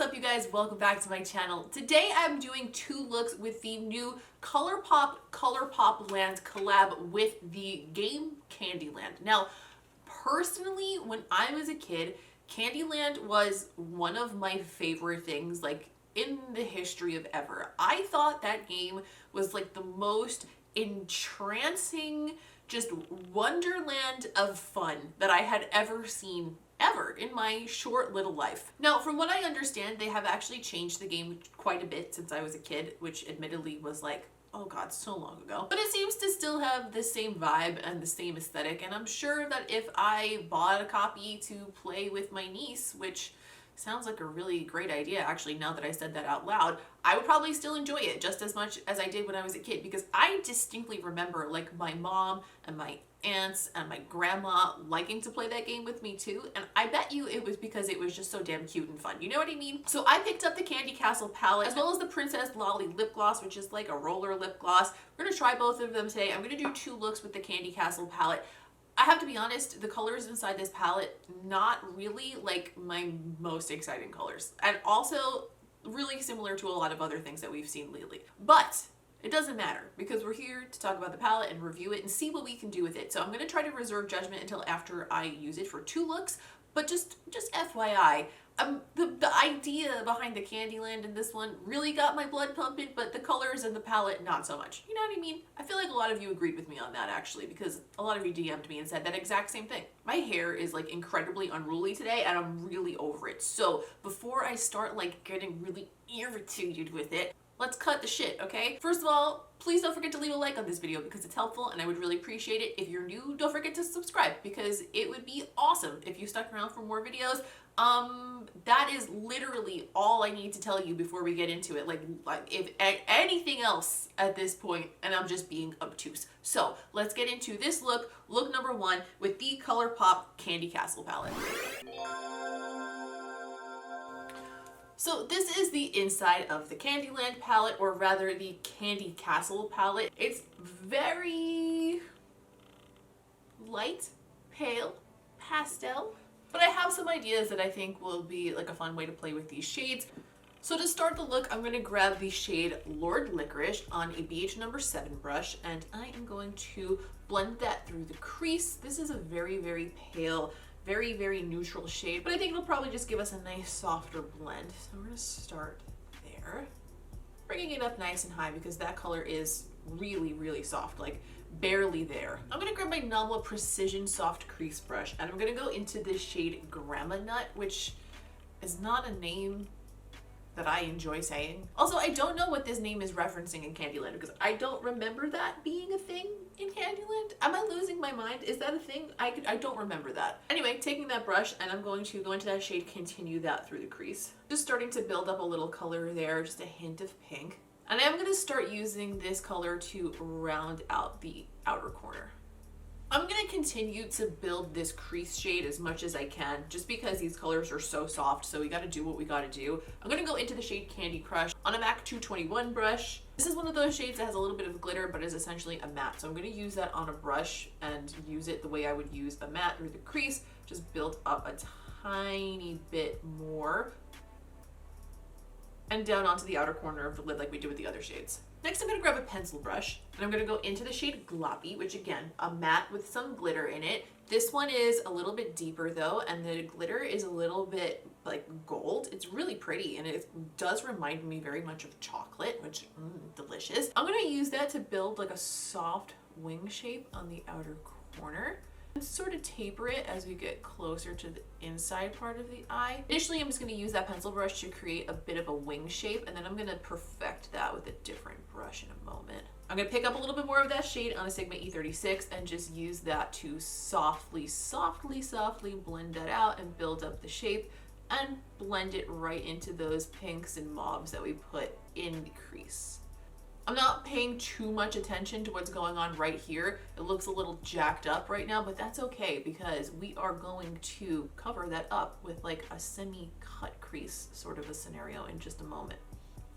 up, you guys? Welcome back to my channel. Today I'm doing two looks with the new Colourpopland collab with the game Candyland. Now, personally, when I was a kid, Candyland was one of my favorite things, like, in the history of ever. I thought that game was like the most entrancing, just wonderland of fun that I had ever seen in my short little life. Now, from what I understand, they have actually changed the game quite a bit since I was a kid, which admittedly was like, oh god, so long ago. But it seems to still have the same vibe and the same aesthetic, and I'm sure that if I bought a copy to play with my niece, which sounds like a really great idea actually now that I said that out loud, I would probably still enjoy it just as much as I did when I was a kid, because I distinctly remember like my mom and my aunts and my grandma liking to play that game with me too, and I bet you it was because it was just so damn cute and fun. You know what I mean? So I picked up the Candy Castle palette as well as the Princess Lolly lip gloss, which is like a roller lip gloss. We're gonna try both of them today. I'm gonna do two looks with the Candy Castle palette. I have to be honest, the colors inside this palette, not really like my most exciting colors, and also really similar to a lot of other things that we've seen lately. But it doesn't matter because we're here to talk about the palette and review it and see what we can do with it. So I'm going to try to reserve judgment until after I use it for two looks, but just FYI, the idea behind the Candyland in this one really got my blood pumping, but the colors and the palette, not so much. You know what I mean? I feel like a lot of you agreed with me on that actually, because a lot of you DM'd me and said that exact same thing. My hair is like incredibly unruly today and I'm really over it. So before I start like getting really irritated with it, let's cut the shit, okay? First of all, please don't forget to leave a like on this video because it's helpful and I would really appreciate it. If you're new, don't forget to subscribe because it would be awesome if you stuck around for more videos. That is literally all I need to tell you before we get into it. Like if anything else at this point, and I'm just being obtuse. So let's get into this look number one with the Colourpop Candy Castle palette. So this is the inside of the Candyland palette, or rather the Candy Castle palette. It's very light, pale, pastel, but I have some ideas that I think will be like a fun way to play with these shades. So to start the look, I'm going to grab the shade Lord Licorice on a BH number 7 brush, and I am going to blend that through the crease. This is a very, very pale, very neutral shade, but I think it'll probably just give us a nice softer blend. So we're gonna start there, bringing it up nice and high because that color is really soft, like barely there. I'm gonna grab my NABLA Precision Soft Crease Brush and I'm gonna go into this shade Grandma Nut, which is not a name that I enjoy saying. Also, I don't know what this name is referencing in Candyland because I don't remember that being a thing in Candyland. Am I losing my mind? Is that a thing? I don't remember that. Anyway, taking that brush and I'm going to go into that shade, continue that through the crease. Just starting to build up a little color there, just a hint of pink. And I'm gonna start using this color to round out the outer corner. I'm going to continue to build this crease shade as much as I can just because these colors are so soft, so we got to do what we got to do. I'm going to go into the shade Candy Crush on a MAC 221 brush. This is one of those shades that has a little bit of glitter but is essentially a matte, so I'm going to use that on a brush and use it the way I would use a matte through the crease, just build up a tiny bit more and down onto the outer corner of the lid like we did with the other shades. Next, I'm going to grab a pencil brush and I'm going to go into the shade Gloppy, which again, a matte with some glitter in it. This one is a little bit deeper though, and the glitter is a little bit like gold. It's really pretty and it does remind me very much of chocolate, which delicious. I'm going to use that to build like a soft wing shape on the outer corner. And sort of taper it as we get closer to the inside part of the eye. Initially, I'm just going to use that pencil brush to create a bit of a wing shape, and then I'm going to perfect that with a different brush in a moment. I'm going to pick up a little bit more of that shade on a Sigma E36 and just use that to softly blend that out and build up the shape and blend it right into those pinks and mauves that we put in the crease. I'm not paying too much attention to what's going on right here. It looks a little jacked up right now, but that's okay because we are going to cover that up with like a semi-cut crease sort of a scenario in just a moment.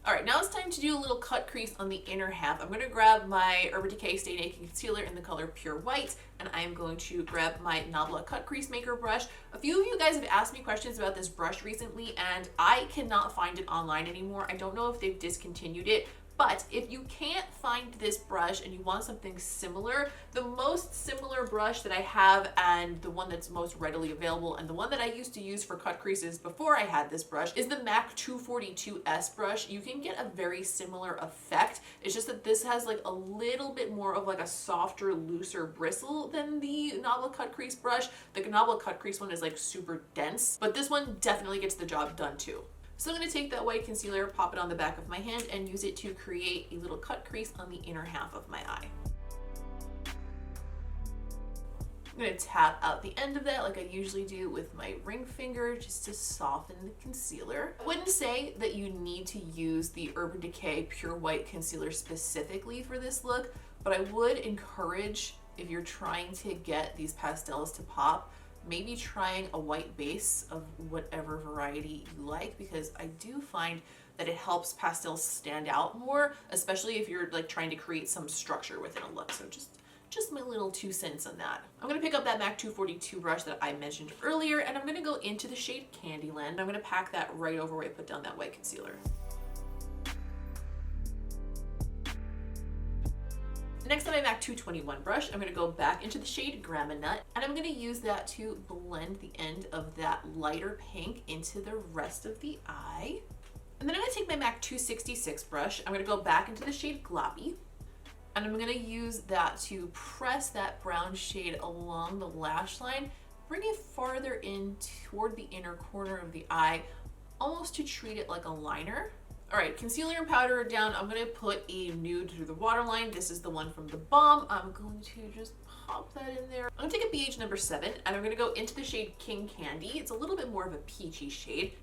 All right, now it's time to do a little cut crease on the inner half. I'm gonna grab my Urban Decay Stay Naked Concealer in the color Pure White, and I am going to grab my NABLA Cut Crease Maker brush. A few of you guys have asked me questions about this brush recently, and I cannot find it online anymore. I don't know if they've discontinued it, but if you can't find this brush and you want something similar, the most similar brush that I have and the one that's most readily available and the one that I used to use for cut creases before I had this brush is the MAC 242S brush. You can get a very similar effect. It's just that this has like a little bit more of like a softer, looser bristle than the NABLA cut crease brush. The NABLA cut crease one is like super dense, but this one definitely gets the job done too. So I'm going to take that white concealer, pop it on the back of my hand, and use it to create a little cut crease on the inner half of my eye. I'm going to tap out the end of that like I usually do with my ring finger just to soften the concealer. I wouldn't say that you need to use the Urban Decay Pure White Concealer specifically for this look, but I would encourage, if you're trying to get these pastels to pop, maybe trying a white base of whatever variety you like, because I do find that it helps pastels stand out more, especially if you're like trying to create some structure within a look. So just my little 2 cents on that. I'm gonna pick up that MAC 242 brush that I mentioned earlier, and I'm gonna go into the shade Candyland. I'm gonna pack that right over where I put down that white concealer. Next on my MAC 221 brush, I'm going to go back into the shade Grandma Nut, and I'm going to use that to blend the end of that lighter pink into the rest of the eye. And then I'm going to take my MAC 266 brush, I'm going to go back into the shade Gloppy, and I'm going to use that to press that brown shade along the lash line, bring it farther in toward the inner corner of the eye, almost to treat it like a liner. All right, concealer and powder are down. I'm gonna put a nude through the waterline. This is the one from THEBALM. I'm going to just pop that in there. I'm gonna take a BH number 7, and I'm gonna go into the shade King Candy. It's a little bit more of a peachy shade.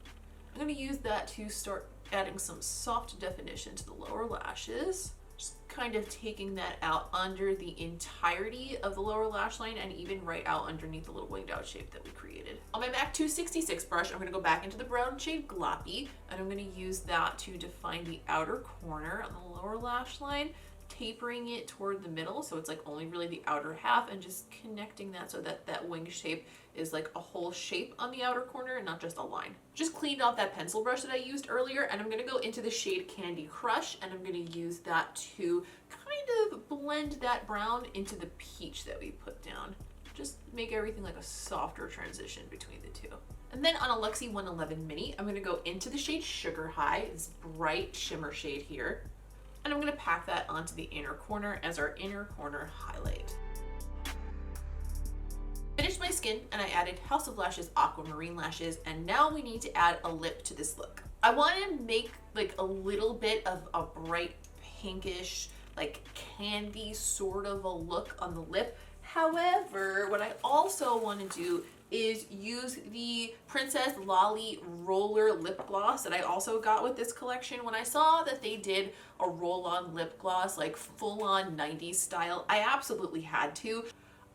I'm gonna use that to start adding some soft definition to the lower lashes. Just kind of taking that out under the entirety of the lower lash line and even right out underneath the little winged out shape that we created. On my MAC 266 brush, I'm going to go back into the brown shade Gloppy, and I'm going to use that to define the outer corner on the lower lash line, tapering it toward the middle so it's like only really the outer half, and just connecting that so that that wing shape is like a whole shape on the outer corner and not just a line. Just cleaned off that pencil brush that I used earlier, and I'm going to go into the shade Candy Crush, and I'm going to use that to kind of blend that brown into the peach that we put down. Just make everything like a softer transition between the two. And then on a Luxie 111 Mini, I'm going to go into the shade Sugar High, this bright shimmer shade here, and I'm going to pack that onto the inner corner as our inner corner highlight. Finished my skin, and I added House of Lashes Aquamarine lashes, and now we need to add a lip to this look. I want to make like a little bit of a bright pinkish, like candy sort of a look on the lip. However, what I also want to do is use the Princess Lolly Roller Lip Gloss that I also got with this collection. When I saw that they did a roll-on lip gloss, like full-on 90s style, I absolutely had to.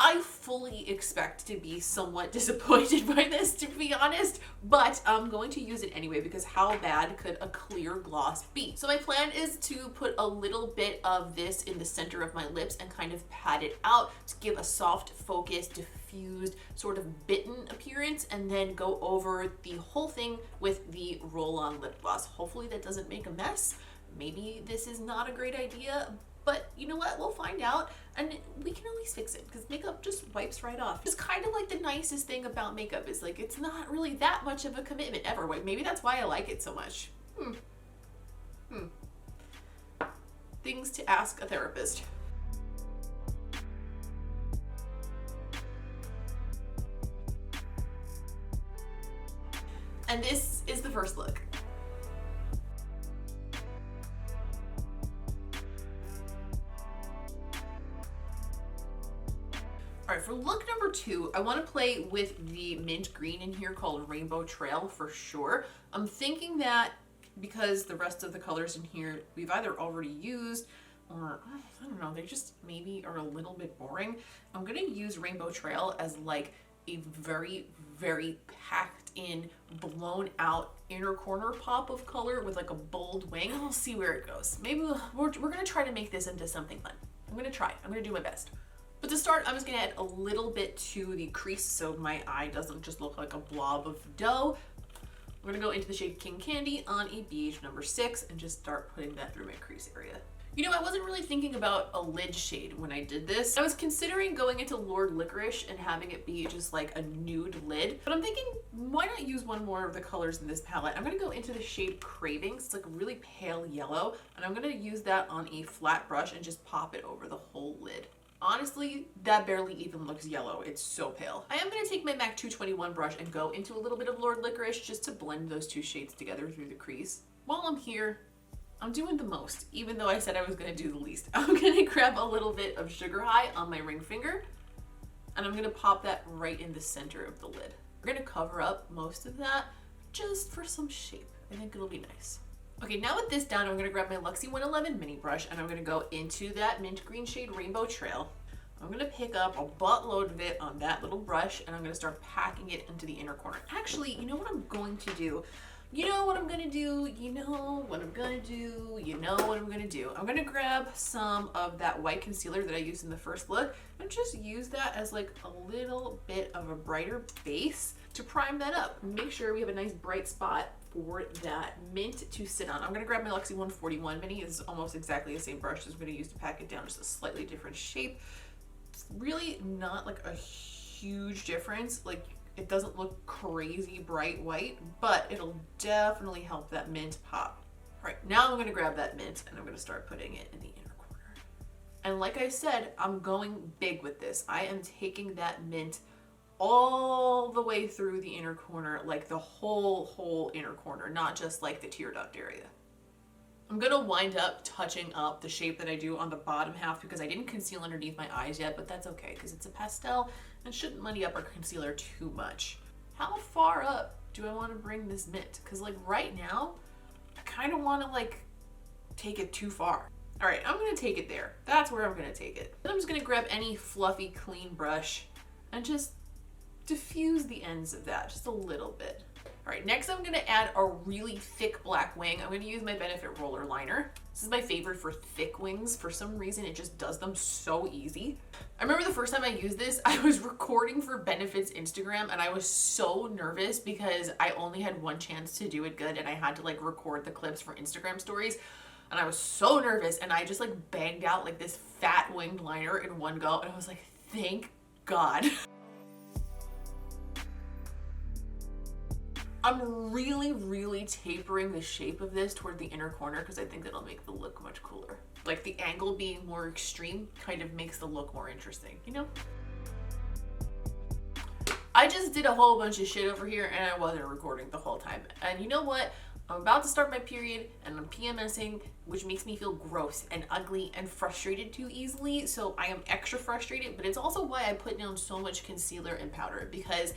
I fully expect to be somewhat disappointed by this, to be honest, but I'm going to use it anyway because how bad could a clear gloss be? So my plan is to put a little bit of this in the center of my lips and kind of pat it out to give a soft, focused, diffused, sort of bitten appearance, and then go over the whole thing with the roll-on lip gloss. Hopefully that doesn't make a mess. Maybe this is not a great idea, but you know what? We'll find out, and we can at least fix it because makeup just wipes right off. It's kind of like the nicest thing about makeup is like it's not really that much of a commitment ever. Maybe that's why I like it so much. Things to ask a therapist. And this is the first look. All right, for look number 2, I want to play with the mint green in here called Rainbow Trail for sure. I'm thinking that because the rest of the colors in here we've either already used or I don't know, they just maybe are a little bit boring. I'm going to use Rainbow Trail as like a very, very packed packed in, blown out inner corner pop of color with like a bold wing. We'll see where it goes. Maybe we're gonna try to make this into something fun. I'm gonna try. I'm gonna do my best. But to start, I'm just gonna add a little bit to the crease so my eye doesn't just look like a blob of dough. I'm gonna go into the shade King Candy on a BH number 6 and just start putting that through my crease area. You know, I wasn't really thinking about a lid shade when I did this. I was considering going into Lord Licorice and having it be just like a nude lid, but I'm thinking, why not use one more of the colors in this palette? I'm gonna go into the shade Cravings. It's like a really pale yellow, and I'm gonna use that on a flat brush and just pop it over the whole lid. Honestly, that barely even looks yellow. It's so pale. I am going to take my MAC 221 brush and go into a little bit of Lord Licorice just to blend those two shades together through the crease. While I'm here, I'm doing the most, even though I said I was going to do the least. I'm going to grab a little bit of Sugar High on my ring finger, and I'm going to pop that right in the center of the lid. We're going to cover up most of that just for some shape. I think it'll be nice. Okay, now with this down, I'm going to grab my Luxie 111 mini brush and I'm going to go into that mint green shade Rainbow Trail. I'm going to pick up a buttload of it on that little brush and I'm going to start packing it into the inner corner. Actually, you know what I'm going to do? You know what I'm going to do? You know what I'm going to do? You know what I'm going to do? I'm going to grab some of that white concealer that I used in the first look and just use that as like a little bit of a brighter base to prime that up. Make sure we have a nice bright spot for that mint to sit on. I'm going to grab my Luxie 141 mini. It's almost exactly the same brush as I'm going to use to pack it down, just a slightly different shape. It's really not like a huge difference. Like, it doesn't look crazy bright white, but it'll definitely help that mint pop. All right, now I'm going to grab that mint and I'm going to start putting it in the inner corner. And like I said, I'm going big with this. I am taking that mint all the way through the inner corner, like the whole inner corner, not just like the tear duct area. I'm gonna wind up touching up the shape that I do on the bottom half because I didn't conceal underneath my eyes yet, but that's okay because it's a pastel and shouldn't muddy up our concealer too much. How far up do I want to bring this mint? Because like right now, I kind of want to like take it too far. All right, I'm gonna take it there. That's where I'm gonna take it. Then I'm just gonna grab any fluffy, clean brush and just diffuse the ends of that just a little bit. All right, next I'm gonna add a really thick black wing. I'm gonna use my Benefit roller liner. This is my favorite for thick wings. For some reason, it just does them so easy. I remember the first time I used this, I was recording for Benefit's Instagram and I was so nervous because I only had one chance to do it good and I had to like record the clips for Instagram stories. And I was so nervous and I just like banged out like this fat winged liner in one go and I was like, thank God. I'm really tapering the shape of this toward the inner corner because I think that'll make the look much cooler. Like the angle being more extreme kind of makes the look more interesting, you know? I just did a whole bunch of shit over here and I wasn't recording the whole time. And you know what? I'm about to start my period and I'm PMSing, which makes me feel gross and ugly and frustrated too easily. So I am extra frustrated, but it's also why I put down so much concealer and powder because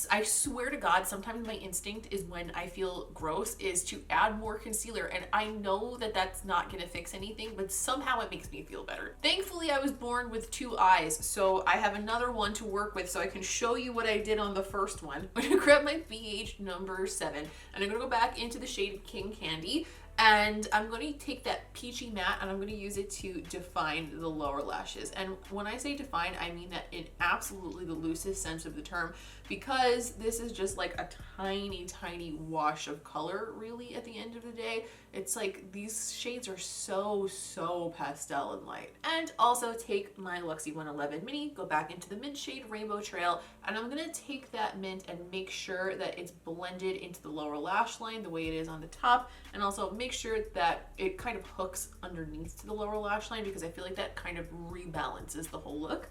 I swear to God, sometimes my instinct is when I feel gross is to add more concealer. And I know that that's not gonna fix anything, but somehow it makes me feel better. Thankfully, I was born with two eyes, so I have another one to work with so I can show you what I did on the first one. I'm gonna grab my BH number 7 and I'm gonna go back into the shade King Candy. And I'm going to take that peachy matte and I'm going to use it to define the lower lashes. And when I say define, I mean that in absolutely the loosest sense of the term, because this is just like a tiny wash of color really at the end of the day. It's like these shades are so pastel and light. And also take my Luxie 111 mini, go back into the mint shade Rainbow Trail, and I'm going to take that mint and make sure that it's blended into the lower lash line the way it is on the top, and also make sure that it kind of hooks underneath to the lower lash line because I feel like that kind of rebalances the whole look.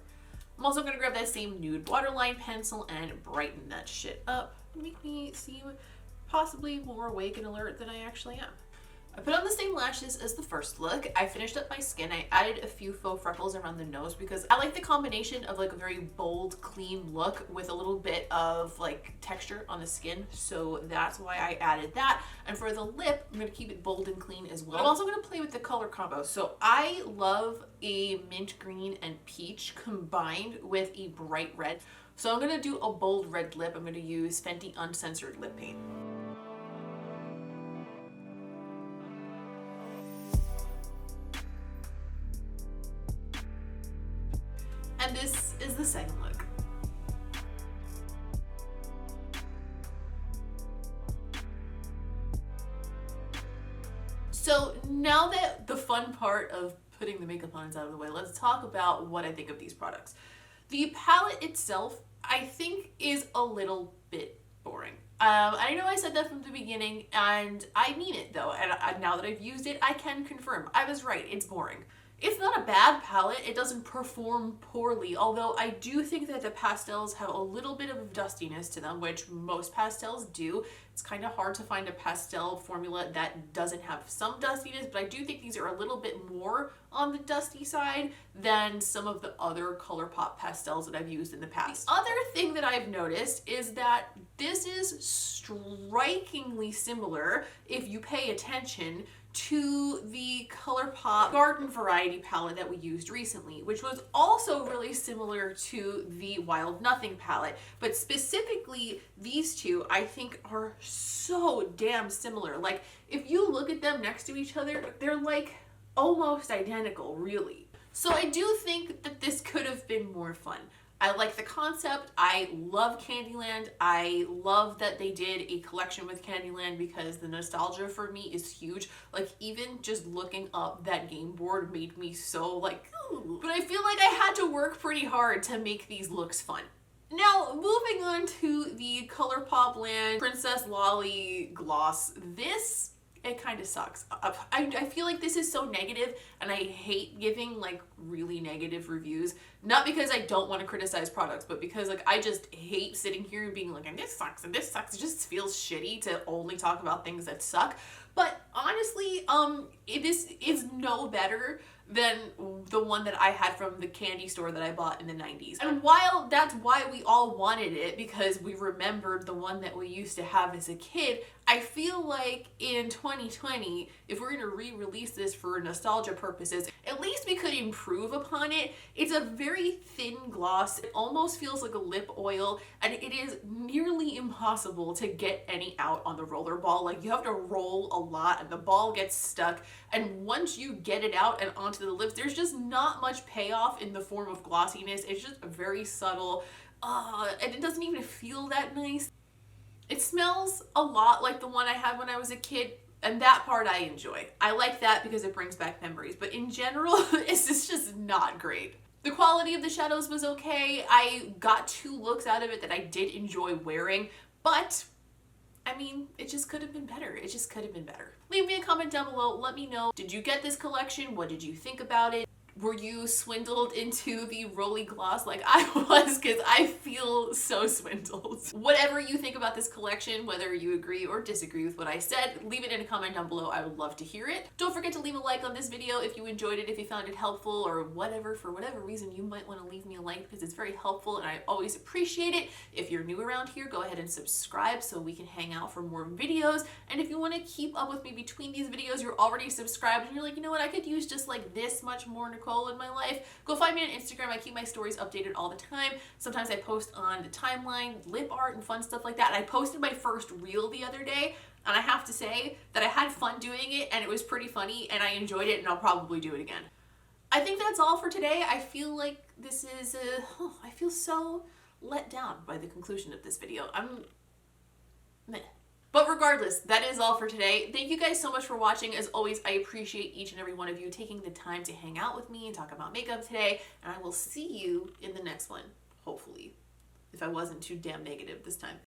I'm also going to grab that same nude waterline pencil and brighten that shit up. Make me seem possibly more awake and alert than I actually am. I put on the same lashes as the first look. I finished up my skin. I added a few faux freckles around the nose because I like the combination of like a very bold, clean look with a little bit of like texture on the skin. So that's why I added that. And for the lip, I'm going to keep it bold and clean as well. I'm also going to play with the color combo. So I love a mint green and peach combined with a bright red. So I'm gonna do a bold red lip. I'm gonna use Fenty Uncensored lip paint. And this is the second look. So now that the fun part of putting the makeup on is out of the way, let's talk about what I think of these products. The palette itself, I think, is a little bit boring. I know I said that from the beginning, and I mean it though, and now that I've used it, I can confirm. I was right, it's boring. It's not a bad palette, it doesn't perform poorly, although I do think that the pastels have a little bit of dustiness to them, which most pastels do. It's kind of hard to find a pastel formula that doesn't have some dustiness, but I do think these are a little bit more on the dusty side than some of the other ColourPop pastels that I've used in the past. The other thing that I've noticed is that this is strikingly similar, if you pay attention, to the ColourPop Garden Variety palette that we used recently, which was also really similar to the Wild Nothing palette. But specifically, these two I think are so damn similar. Like, if you look at them next to each other, they're like almost identical, really. So I do think that this could have been more fun. I like the concept. I love Candyland. I love that they did a collection with Candyland because the nostalgia for me is huge. Like, even just looking up that game board made me so like, ooh. But I feel like I had to work pretty hard to make these looks fun. Now, moving on to the ColourPopLand Princess Lolly gloss. This, it kind of sucks. I feel like this is so negative, and I hate giving like really negative reviews. Not because I don't want to criticize products, but because like I just hate sitting here and being like, and this sucks and this sucks. It just feels shitty to only talk about things that suck. But honestly, this is no better than the one that I had from the candy store that I bought in the 90s. And while that's why we all wanted it, because we remembered the one that we used to have as a kid, I feel like in 2020, if we're gonna re-release this for nostalgia purposes, at least we could improve upon it. It's a very thin gloss. It almost feels like a lip oil, and it is nearly impossible to get any out on the roller ball. Like, you have to roll a lot and the ball gets stuck, and once you get it out and onto the lips, there's just not much payoff in the form of glossiness. It's just very subtle, and it doesn't even feel that nice. It smells a lot like the one I had when I was a kid, and that part I enjoy. I like that because it brings back memories, but in general, it's just not great. The quality of the shadows was okay. I got 2 looks out of it that I did enjoy wearing, but I mean, it just could have been better. It just could have been better. Leave me a comment down below. Let me know. Did you get this collection? What did you think about it? Were you swindled into the Rolly gloss like I was? Because I feel so swindled. Whatever you think about this collection, whether you agree or disagree with what I said, leave it in a comment down below. I would love to hear it. Don't forget to leave a like on this video if you enjoyed it, if you found it helpful, or whatever, for whatever reason you might want to leave me a like, because it's very helpful and I always appreciate it. If you're new around here, go ahead and subscribe so we can hang out for more videos. And if you want to keep up with me between these videos, you're already subscribed and you're like, you know what, I could use just like this much more in my life, go find me on Instagram. I keep my stories updated all the time. Sometimes I post on the timeline, lip art and fun stuff like that. And I posted my first reel the other day, and I have to say that I had fun doing it and it was pretty funny and I enjoyed it, and I'll probably do it again. I think that's all for today. I feel like this is I feel so let down by the conclusion of this video. Meh. But regardless, that is all for today. Thank you guys so much for watching. As always, I appreciate each and every one of you taking the time to hang out with me and talk about makeup today. And I will see you in the next one, hopefully, if I wasn't too damn negative this time.